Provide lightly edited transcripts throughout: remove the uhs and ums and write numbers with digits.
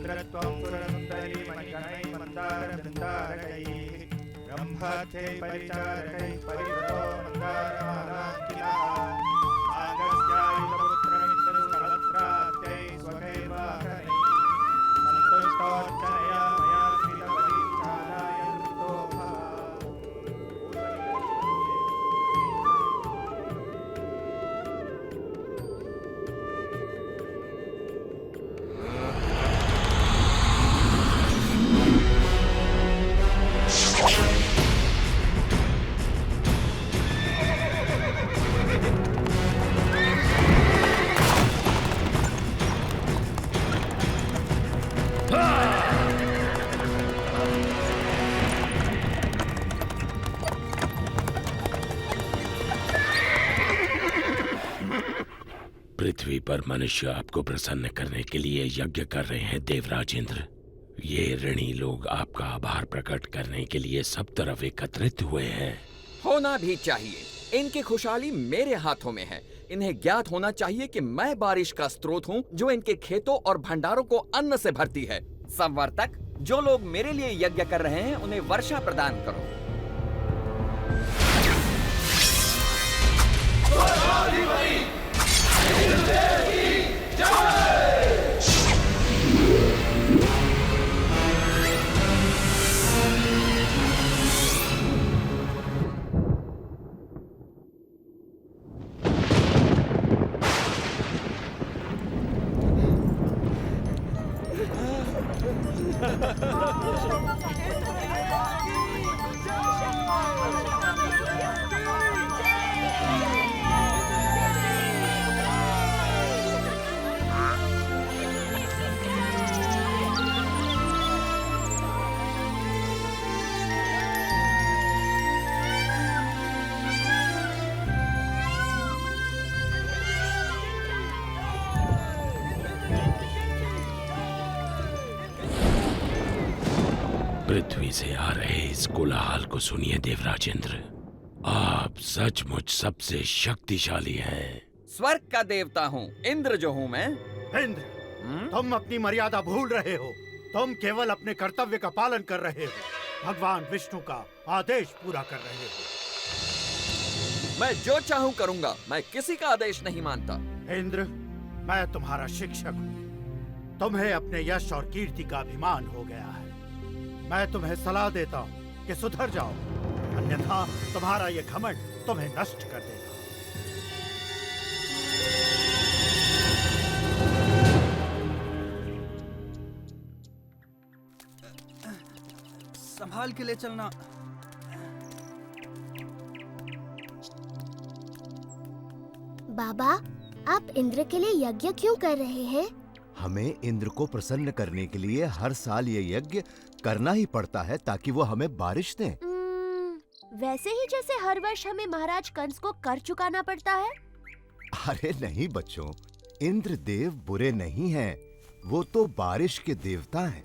रुद्रत्वं सुरसुन्दरी मणिगणैः मन्दारवृन्दारकैः ब्रह्मत्यै परिचारकैः परिवृतो मन्दारमालाङ्किलः आगस्त्यायुधपुत्रमित्रसहस्रात्यै स्वकैर्वाहनैः सन्तुष्टोऽर्चनया मया कृतबलिचाराय वृतो भव। पृथ्वी पर मनुष्य आपको प्रसन्न करने के लिए यज्ञ कर रहे हैं देवराज इंद्र। ये ऋणी लोग आपका आभार प्रकट करने के लिए सब तरफ एकत्रित हुए हैं। होना भी चाहिए। इनकी खुशहाली मेरे हाथों में है। इन्हें ज्ञात होना चाहिए कि मैं बारिश का स्रोत हूँ जो इनके खेतों और भंडारों को अन्न से भरती है। संवर्तक, जो लोग मेरे लिए यज्ञ कर रहे हैं उन्हें वर्षा प्रदान करो। पृथ्वी से आ रहे इस कोलाहल को सुनिए देवराज इंद्र। आप सचमुच सबसे शक्तिशाली हैं। स्वर्ग का देवता हूँ, इंद्र जो हूँ मैं। इंद्र, तुम अपनी मर्यादा भूल रहे हो। तुम केवल अपने कर्तव्य का पालन कर रहे हो। भगवान विष्णु का आदेश पूरा कर रहे हो। मैं जो चाहूँ करूँगा। मैं किसी का आदेश नहीं मानता। इंद्र, मैं तुम्हारा शिक्षक हूँ। तुम्हें अपने यश और कीर्ति का अभिमान हो गया है। मैं तुम्हें सलाह देता हूँ कि सुधर जाओ, अन्यथा तुम्हारा ये घमंड तुम्हें नष्ट कर देगा। संभाल के ले चलना। बाबा, आप इंद्र के लिए यज्ञ क्यों कर रहे हैं? हमें इंद्र को प्रसन्न करने के लिए हर साल ये यज्ञ करना ही पड़ता है ताकि वो हमें बारिश दें। वैसे ही जैसे हर वर्ष हमें महाराज कंस को कर चुकाना पड़ता है। अरे नहीं बच्चों, इंद्र देव बुरे नहीं हैं। वो तो बारिश के देवता हैं।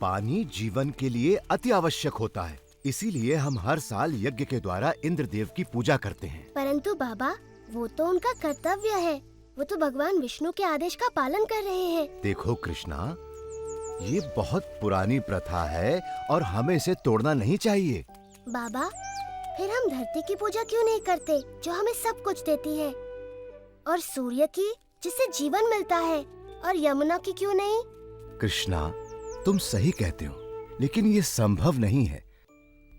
पानी जीवन के लिए अति आवश्यक होता है, इसीलिए हम हर साल यज्ञ के द्वारा इंद्र देव की पूजा करते हैं। परंतु बाबा, वो तो उनका कर्तव्य है। वो तो भगवान विष्णु के आदेश का पालन कर रहे हैं। देखो कृष्णा, ये बहुत पुरानी प्रथा है और हमें इसे तोड़ना नहीं चाहिए। बाबा, फिर हम धरती की पूजा क्यों नहीं करते जो हमें सब कुछ देती है, और सूर्य की जिससे जीवन मिलता है, और यमुना की क्यों नहीं? कृष्णा, तुम सही कहते हो, लेकिन ये संभव नहीं है।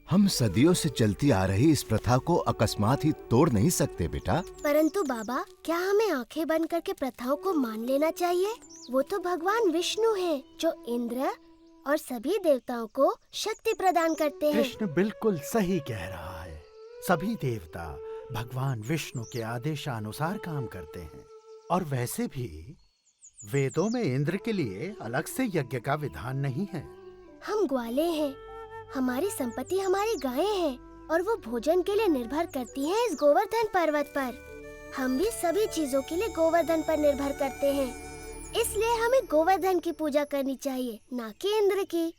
हम सदियों से चलती आ रही इस प्रथा को अकस्मात ही तोड़ नहीं सकते बेटा। परंतु बाबा, क्या हमें आंखें बंद करके प्रथाओं को मान लेना चाहिए? वो तो भगवान विष्णु हैं, जो इंद्र और सभी देवताओं को शक्ति प्रदान करते हैं। कृष्ण बिल्कुल सही कह रहा है। सभी देवता भगवान विष्णु के आदेशानुसार काम करते हैं, और वैसे भी वेदों में इंद्र के लिए अलग से यज्ञ का विधान नहीं है। हम ग्वाले हैं, हमारी संपत्ति हमारी गायें हैं, और वो भोजन के लिए निर्भर करती हैं इस गोवर्धन पर्वत पर। हम भी सभी चीजों के लिए गोवर्धन पर निर्भर करते हैं, इसलिए हमें गोवर्धन की पूजा करनी चाहिए, ना कि इंद्र की।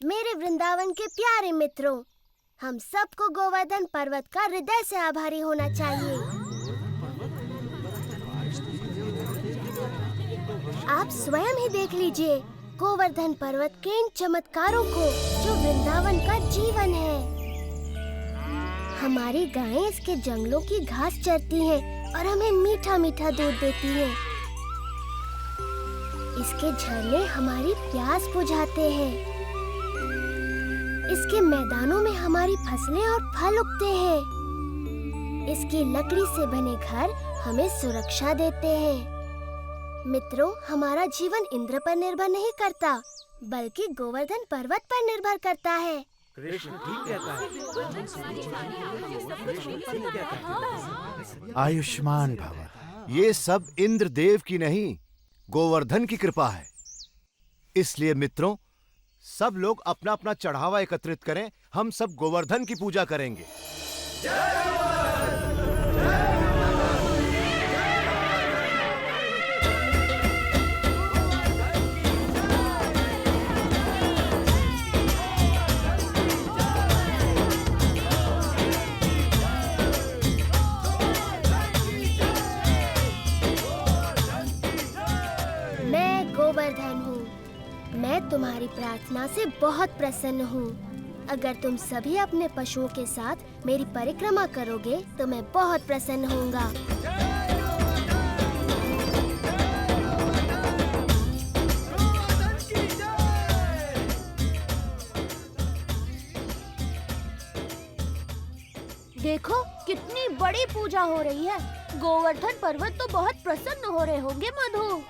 मेरे वृंदावन के प्यारे मित्रों, हम सबको गोवर्धन पर्वत का हृदय से आभारी होना चाहिए। आप स्वयं ही देख लीजिए, गोवर्धन पर्वत के इन चमत्कारों को जो वृंदावन का जीवन है। हमारी गायें इसके जंगलों की घास चरती हैं और हमें मीठा मीठा दूध देती हैं। इसके झरने हमारी प्यास बुझाते हैं। इसके मैदानों में हमारी फसलें और फल उगते हैं। इसकी लकड़ी से बने घर हमें सुरक्षा देते हैं। मित्रों, हमारा जीवन इंद्र पर निर्भर नहीं करता, बल्कि गोवर्धन पर्वत पर निर्भर करता है। कृष्ण ठीक कहता है। आयुष्मान भव। ये सब इंद्रदेव की नहीं, गोवर्धन की कृपा है। इसलिए मित्रों, सब लोग अपना अपना चढ़ावा एकत्रित करें। हम सब गोवर्धन की पूजा करेंगे। मैं गोवर्धन हूँ। मैं तुम्हारी प्रार्थना से बहुत प्रसन्न हूँ। अगर तुम सभी अपने पशुओं के साथ मेरी परिक्रमा करोगे तो मैं बहुत प्रसन्न होऊंगा। देखो कितनी बड़ी पूजा हो रही है। गोवर्धन पर्वत तो बहुत प्रसन्न हो रहे होंगे मधु।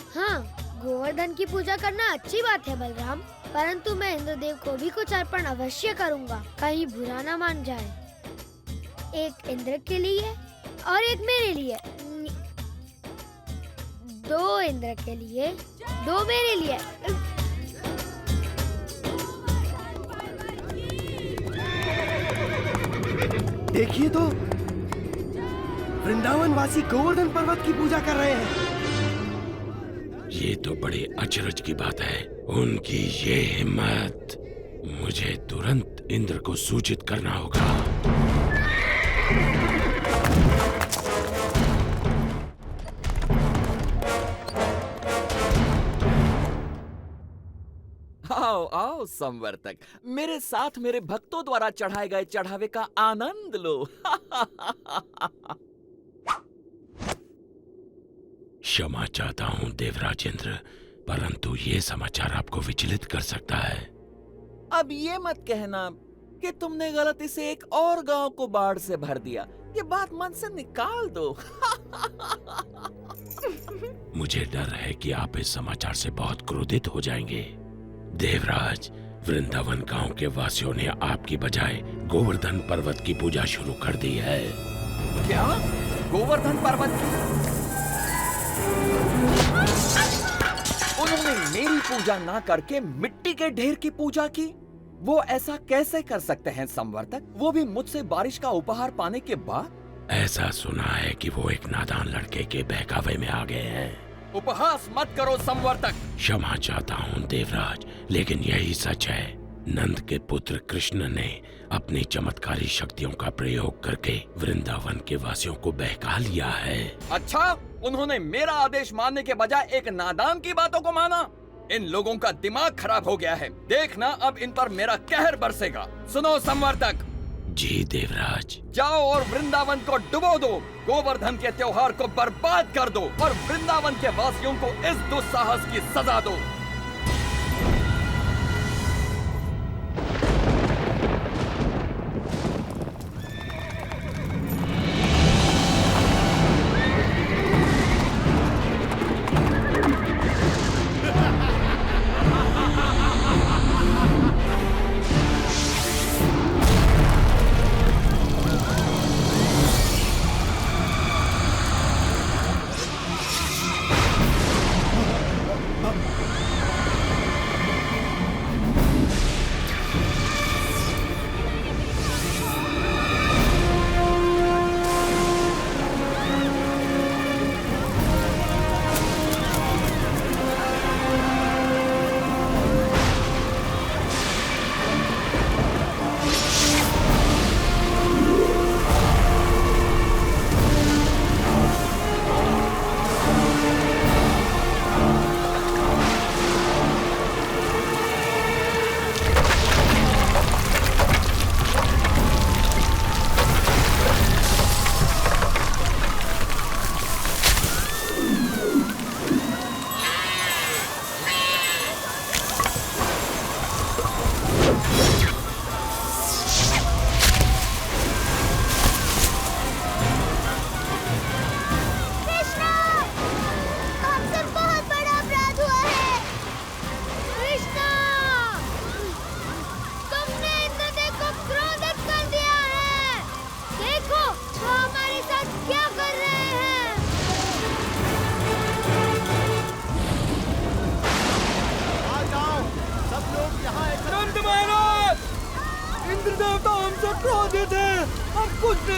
हाँ, गोवर्धन की पूजा करना अच्छी बात है बलराम, परंतु मैं इंद्रदेव को भी कुछ अर्पण अवश्य करूँगा, कहीं बुरा ना मान जाए। एक इंद्र के लिए और एक मेरे लिए। 2 इंद्र के लिए, 2 मेरे लिए। देखिए तो, वृंदावन वासी गोवर्धन पर्वत की पूजा कर रहे हैं। ये तो बड़े अचरज की बात है। उनकी ये हिम्मत। मुझे तुरंत इंद्र को सूचित करना होगा। आओ आओ संवर्तक, मेरे साथ मेरे भक्तों द्वारा चढ़ाए गए चढ़ावे का आनंद लो। क्षमा चाहता हूँ देवराजेंद्र, परंतु ये समाचार आपको विचलित कर सकता है। अब ये मत कहना कि तुमने गलती से एक और गांव को बाढ़ से भर दिया। ये बात मन से निकाल दो। मुझे डर है कि आप इस समाचार से बहुत क्रोधित हो जाएंगे। देवराज, वृंदावन गांव के वासियों ने आपकी बजाय गोवर्धन पर्वत की पूजा शुरू कर दी है। क्या? गोवर्धन पर्वत की? उन्होंने मेरी पूजा ना करके मिट्टी के ढेर की पूजा की। वो ऐसा कैसे कर सकते हैं संवर्तक, वो भी मुझसे बारिश का उपहार पाने के बाद? ऐसा सुना है कि वो एक नादान लड़के के बहकावे में आ गए हैं। उपहास मत करो संवर्तक। क्षमा चाहता हूँ देवराज, लेकिन यही सच है। नंद के पुत्र कृष्ण ने अपनी चमत्कारी शक्तियों का प्रयोग करके वृंदावन के वासियों को बहका लिया है। अच्छा, उन्होंने मेरा आदेश मानने के बजाय एक नादान की बातों को माना। इन लोगों का दिमाग खराब हो गया है। देखना अब इन पर मेरा कहर बरसेगा। सुनो संवर्तक। जी देवराज। जाओ और वृंदावन को डुबो दो, गोवर्धन के त्योहार को बर्बाद कर दो और वृंदावन के वासियों को इस दुस्साहस की सजा दो।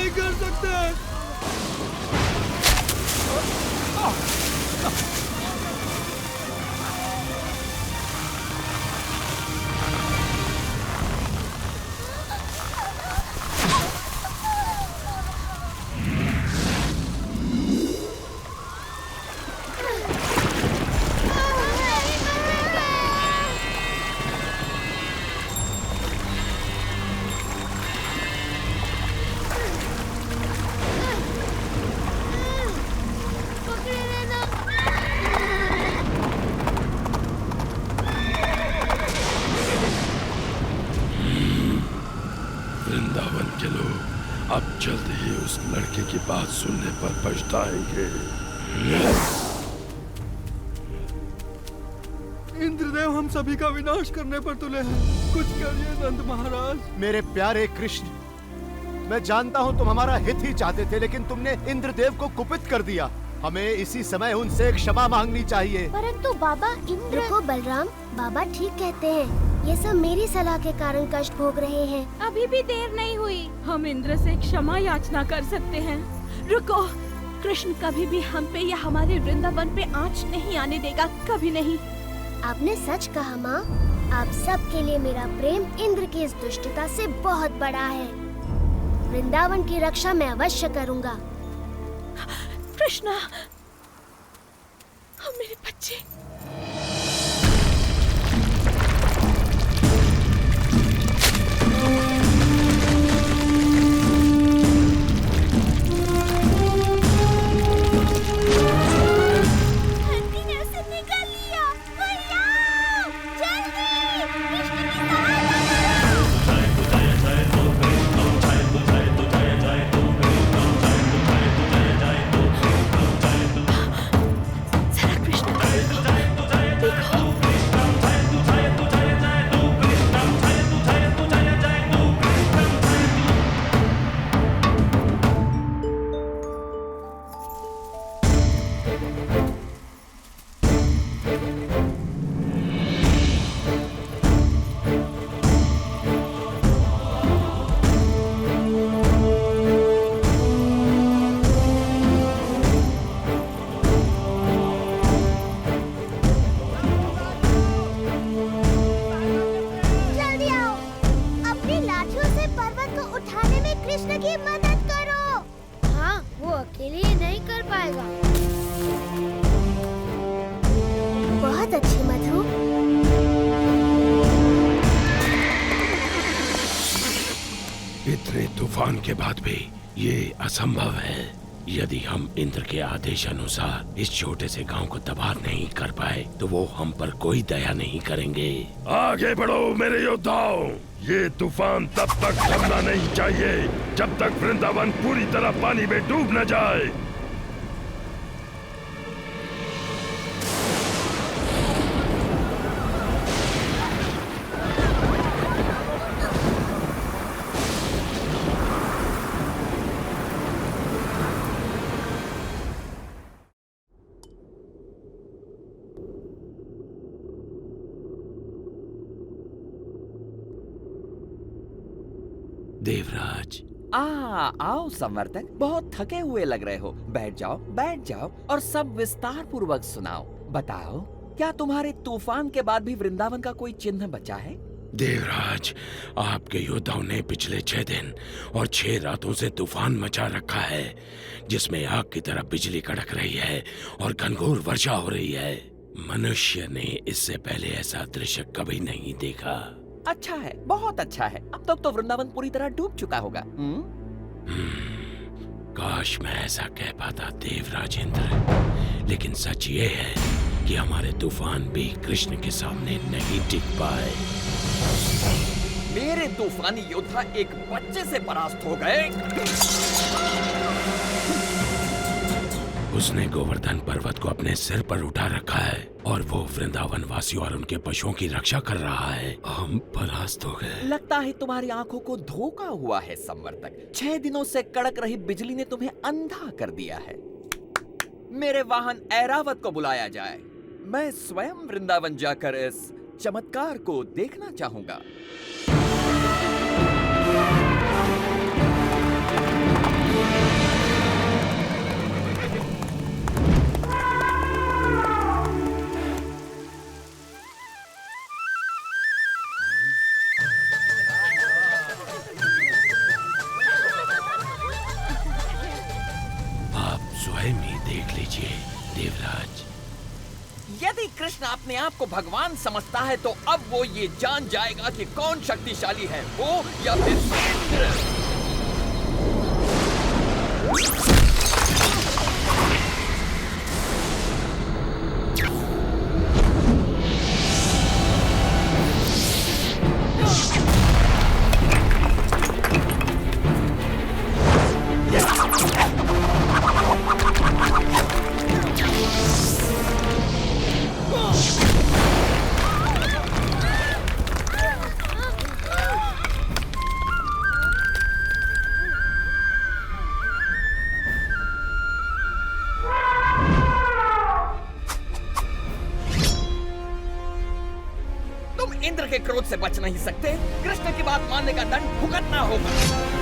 नहीं कर सकते। पकड़े रहना। वृंदावन के लोग अब जल्द ही उस लड़के की बात सुनने पर पछताएंगे। इंद्रदेव हम सभी का विनाश करने पर तुले हैं। कुछ करिए नंद महाराज। मेरे प्यारे कृष्ण, मैं जानता हूँ तुम हमारा हित ही चाहते थे, लेकिन तुमने इंद्रदेव को कुपित कर दिया। हमें इसी समय उनसे क्षमा मांगनी चाहिए। परंतु बाबा इंद्र। रुको बलराम, बाबा ठीक कहते हैं। ये सब मेरी सलाह के कारण कष्ट भोग रहे हैं। अभी भी देर नहीं हुई। हम इंद्र से क्षमा याचना कर सकते हैं। रुको, कृष्ण कभी भी हम पे या हमारे वृंदावन पे आँच नहीं आने देगा, कभी नहीं। आपने सच कहा माँ। आप सब के लिए मेरा प्रेम इंद्र की इस दुष्टता से बहुत बड़ा है। वृंदावन की रक्षा मैं अवश्य करूँगा। कृष्णा, मेरे बच्चे। धरती ने उसे निगल लिया। भैया, जल्दी, कृष्ण की जरा कृष्णा देखो। जल्दी आओ। अपनी लाठियों से पर्वत को उठाने में कृष्ण की मदद करो। हाँ, वो अकेले ये नहीं कर पाएगा। बहुत अच्छी मधु। इतने तूफान के बाद भी ये असंभव है। यदि हम इंद्र के आदेश अनुसार इस छोटे से गांव को तबाह नहीं कर पाए, तो वो हम पर कोई दया नहीं करेंगे। आगे बढ़ो मेरे योद्धाओं। ये तूफान तब तक थमना नहीं चाहिए जब तक वृंदावन पूरी तरह पानी में डूब न जाए। देवराज, आओ संवर्तक। बहुत थके हुए लग रहे हो। बैठ जाओ और सब विस्तार पूर्वक सुनाओ। बताओ, क्या तुम्हारे तूफान के बाद भी वृंदावन का कोई चिन्ह बचा है? देवराज, आपके योद्धाओं ने पिछले 6 दिन और 6 रातों से तूफान मचा रखा है, जिसमें आग की तरह बिजली कड़क रही है और घनघोर वर्षा हो रही है। मनुष्य ने इससे पहले ऐसा दृश्य कभी नहीं देखा। अच्छा है, बहुत अच्छा है। अब तक तो वृंदावन पूरी तरह डूब चुका होगा। काश मैं ऐसा कह पाता देवराज इंद्र, लेकिन सच ये है कि हमारे तूफान भी कृष्ण के सामने नहीं टिक पाए। मेरे तूफानी योद्धा एक बच्चे से परास्त हो गए। उसने गोवर्धन पर्वत को अपने सिर पर उठा रखा है और वो वृंदावन वासियों और उनके पशुओं की रक्षा कर रहा है। हम परास्त हो गए। लगता है तुम्हारी आंखों को धोखा हुआ है संवर्तक। 6 दिनों से कड़क रही बिजली ने तुम्हें अंधा कर दिया है। मेरे वाहन ऐरावत को बुलाया जाए। मैं स्वयं वृंदावन जाकर इस चमत्कार को देखना चाहूंगा। देख लीजिए देवराज। यदि कृष्ण अपने आप को भगवान समझता है तो अब वो ये जान जाएगा कि कौन शक्तिशाली है, वो या फिर इंद्र। इंद्र के क्रोध से बच नहीं सकते। कृष्ण की बात मानने का दंड भुगतना होगा।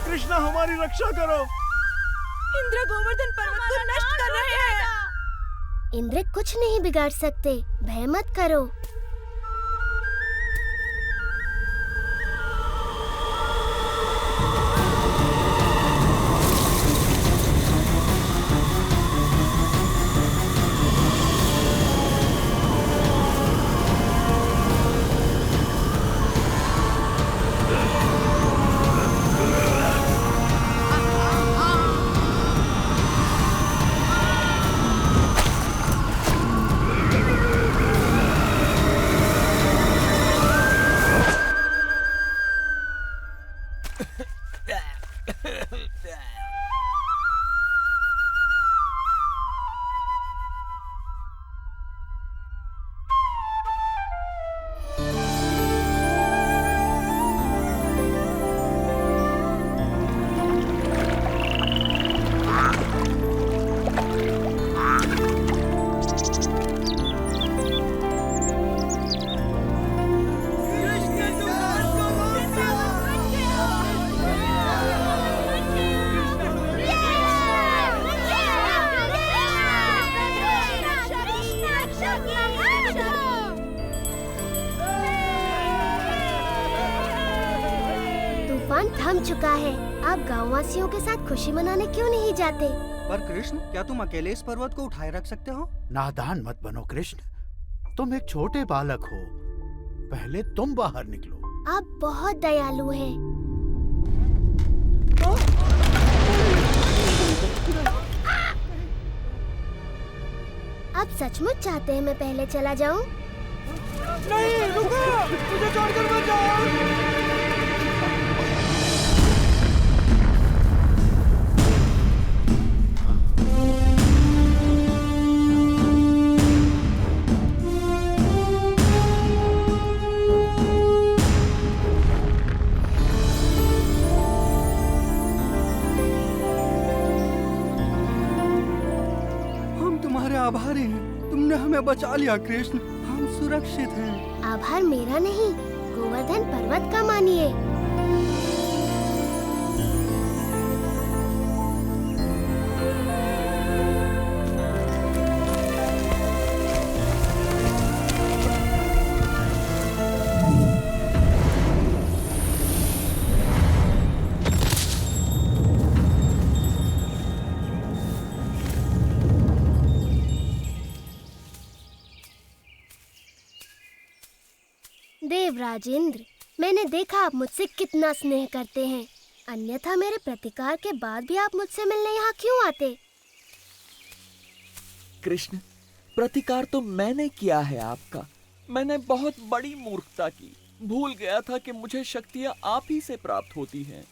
कृष्णा हमारी रक्षा करो। इंद्र गोवर्धन पर्वत को नष्ट कर रहे हैं। इंद्र कुछ नहीं बिगाड़ सकते, भय मत करो। तूफान थम चुका है। आप गांववासियों के साथ खुशी मनाने क्यों नहीं जाते? पर कृष्ण, क्या तुम अकेले इस पर्वत को उठाए रख सकते हो? नादान मत बनो कृष्ण, तुम एक छोटे बालक हो। पहले तुम बाहर निकलो। आप बहुत दयालु हैं। आप सचमुच चाहते हैं मैं पहले चला जाऊं? नहीं, रुको! मुझे छोड़कर मत जाओ! आभारी हैं। तुमने हमें बचा लिया कृष्ण, हम सुरक्षित हैं। आभार मेरा नहीं, गोवर्धन पर्वत का मानिए। देवराज इंद्र, मैंने देखा आप मुझसे कितना स्नेह करते हैं। अन्यथा मेरे प्रतिकार के बाद भी आप मुझसे मिलने यहाँ क्यों आते? कृष्ण, प्रतिकार तो मैंने किया है आपका। मैंने बहुत बड़ी मूर्खता की। भूल गया था कि मुझे शक्तियाँ आप ही से प्राप्त होती हैं।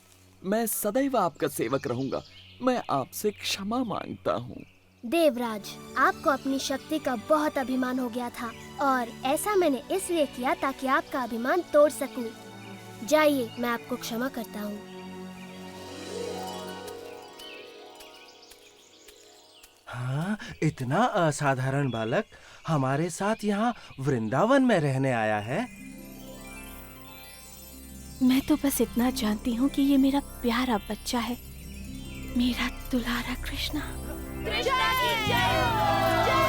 मैं सदैव आपका सेवक रहूंगा। मैं आपसे क्षमा मांगता हूँ। देवराज, आपको अपनी शक्ति का बहुत अभिमान हो गया था और ऐसा मैंने इसलिए किया ताकि आपका अभिमान तोड़ सकूं। जाइए, मैं आपको क्षमा करता हूँ। हाँ? इतना असाधारण बालक हमारे साथ यहाँ वृंदावन में रहने आया है। मैं तो बस इतना जानती हूँ कि ये मेरा प्यारा बच्चा है, मेरा दुलारा कृष्णा। कृष्णा की जय हो, जय